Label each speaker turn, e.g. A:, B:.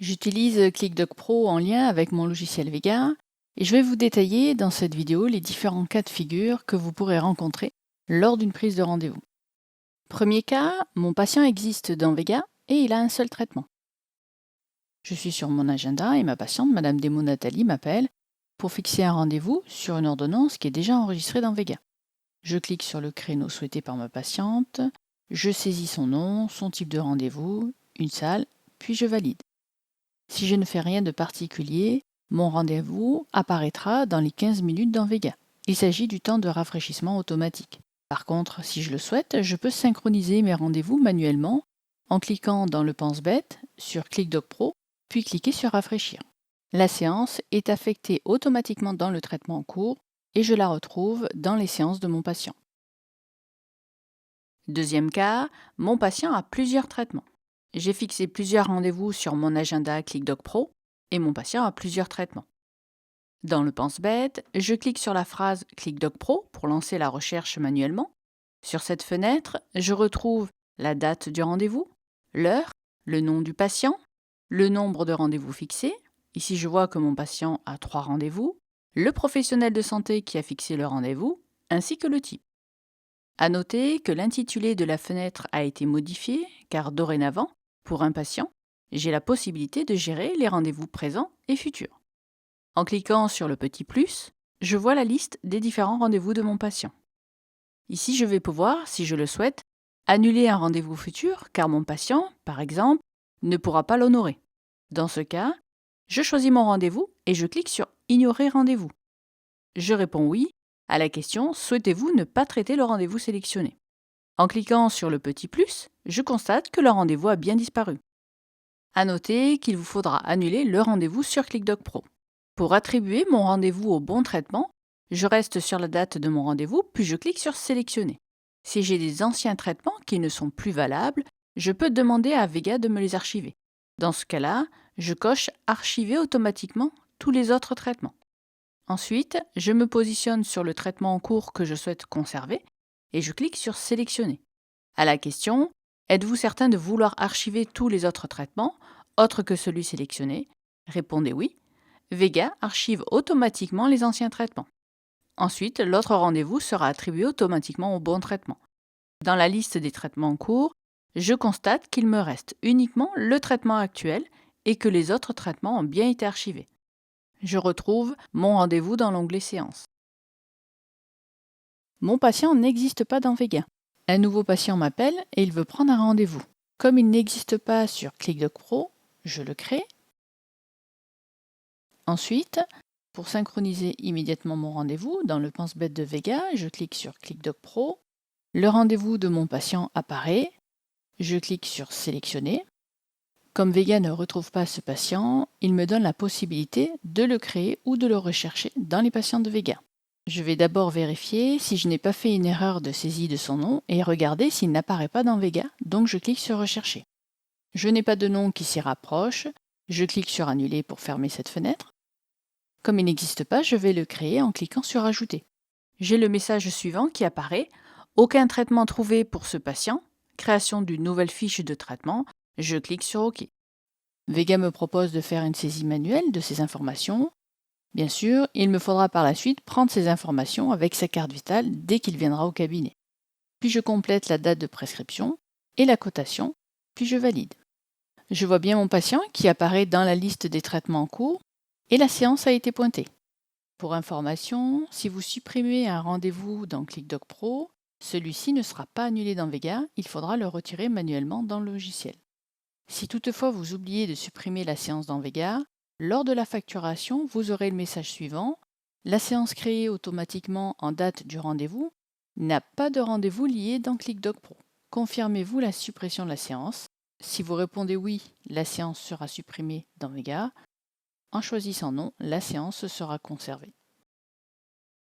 A: J'utilise ClickDoc Pro en lien avec mon logiciel Vega et je vais vous détailler dans cette vidéo les différents cas de figure que vous pourrez rencontrer lors d'une prise de rendez-vous. Premier cas, mon patient existe dans Vega et il a un seul traitement. Je suis sur mon agenda et ma patiente, Madame Demo Nathalie, m'appelle pour fixer un rendez-vous sur une ordonnance qui est déjà enregistrée dans Vega. Je clique sur le créneau souhaité par ma patiente, je saisis son nom, son type de rendez-vous, une salle, puis je valide. Si je ne fais rien de particulier, mon rendez-vous apparaîtra dans les 15 minutes dans Vega. Il s'agit du temps de rafraîchissement automatique. Par contre, si je le souhaite, je peux synchroniser mes rendez-vous manuellement en cliquant dans le pense-bête sur ClickDoc Pro, puis cliquer sur Rafraîchir. La séance est affectée automatiquement dans le traitement en cours et je la retrouve dans les séances de mon patient. Deuxième cas, mon patient a plusieurs traitements. J'ai fixé plusieurs rendez-vous sur mon agenda ClickDoc Pro et mon patient a plusieurs traitements. Dans le pense-bête, je clique sur la phrase ClickDoc Pro pour lancer la recherche manuellement. Sur cette fenêtre, je retrouve la date du rendez-vous, l'heure, le nom du patient, le nombre de rendez-vous fixés. Ici, je vois que mon patient a 3 rendez-vous, le professionnel de santé qui a fixé le rendez-vous, ainsi que le type. À noter que l'intitulé de la fenêtre a été modifié car dorénavant, pour un patient, j'ai la possibilité de gérer les rendez-vous présents et futurs. En cliquant sur le petit plus, je vois la liste des différents rendez-vous de mon patient. Ici, je vais pouvoir, si je le souhaite, annuler un rendez-vous futur car mon patient, par exemple, ne pourra pas l'honorer. Dans ce cas, je choisis mon rendez-vous et je clique sur Ignorer rendez-vous. Je réponds oui à la question « Souhaitez-vous ne pas traiter le rendez-vous sélectionné ?» En cliquant sur le petit plus, je constate que le rendez-vous a bien disparu. À noter qu'il vous faudra annuler le rendez-vous sur ClickDoc Pro. Pour attribuer mon rendez-vous au bon traitement, je reste sur la date de mon rendez-vous, puis je clique sur Sélectionner. Si j'ai des anciens traitements qui ne sont plus valables, je peux demander à Vega de me les archiver. Dans ce cas-là, je coche Archiver automatiquement tous les autres traitements. Ensuite, je me positionne sur le traitement en cours que je souhaite conserver et je clique sur Sélectionner. À la question « Êtes-vous certain de vouloir archiver tous les autres traitements, autres que celui sélectionné ?» Répondez oui. Vega archive automatiquement les anciens traitements. Ensuite, l'autre rendez-vous sera attribué automatiquement au bon traitement. Dans la liste des traitements en cours, je constate qu'il me reste uniquement le traitement actuel et que les autres traitements ont bien été archivés. Je retrouve mon rendez-vous dans l'onglet Séance. Mon patient n'existe pas dans Vega. Un nouveau patient m'appelle et il veut prendre un rendez-vous. Comme il n'existe pas sur ClickDoc Pro, je le crée. Ensuite, pour synchroniser immédiatement mon rendez-vous, dans le pense-bête de Vega, je clique sur ClickDoc Pro. Le rendez-vous de mon patient apparaît. Je clique sur Sélectionner. Comme Vega ne retrouve pas ce patient, il me donne la possibilité de le créer ou de le rechercher dans les patients de Vega. Je vais d'abord vérifier si je n'ai pas fait une erreur de saisie de son nom et regarder s'il n'apparaît pas dans Vega, donc je clique sur Rechercher. Je n'ai pas de nom qui s'y rapproche, je clique sur Annuler pour fermer cette fenêtre. Comme il n'existe pas, je vais le créer en cliquant sur Ajouter. J'ai le message suivant qui apparaît « Aucun traitement trouvé pour ce patient, création d'une nouvelle fiche de traitement ». Je clique sur OK. Vega me propose de faire une saisie manuelle de ces informations. Bien sûr, il me faudra par la suite prendre ces informations avec sa carte vitale dès qu'il viendra au cabinet. Puis je complète la date de prescription et la cotation, puis je valide. Je vois bien mon patient qui apparaît dans la liste des traitements en cours et la séance a été pointée. Pour information, si vous supprimez un rendez-vous dans ClickDoc Pro, celui-ci ne sera pas annulé dans Vega, il faudra le retirer manuellement dans le logiciel. Si toutefois vous oubliez de supprimer la séance dans Vega, lors de la facturation, vous aurez le message suivant. La séance créée automatiquement en date du rendez-vous n'a pas de rendez-vous lié dans ClickDoc Pro. Confirmez-vous la suppression de la séance. Si vous répondez oui, la séance sera supprimée dans Vega. En choisissant non, la séance sera conservée.